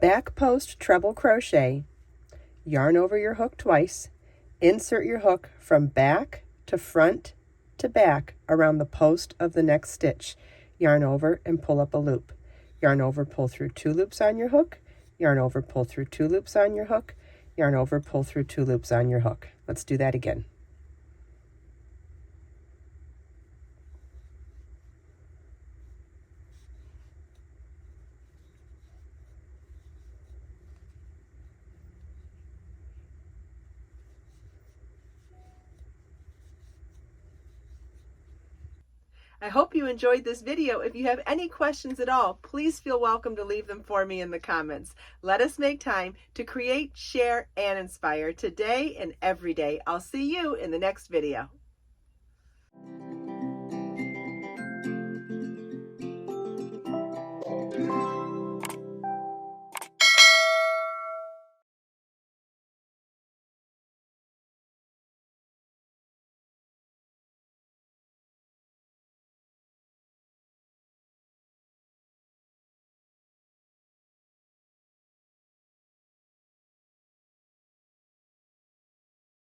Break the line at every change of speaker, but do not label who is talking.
Back post treble crochet, yarn over your hook twice, insert your hook from back to front to back around the post of the next stitch, yarn over and pull up a loop. Yarn over, pull through 2 loops on your hook, yarn over, pull through 2 loops on your hook, yarn over, pull through 2 loops on your hook. Let's do that again. I hope you enjoyed this video. If you have any questions at all, please feel welcome to leave them for me in the comments. Let us make time to create, share, and inspire today and every day. I'll see you in the next video.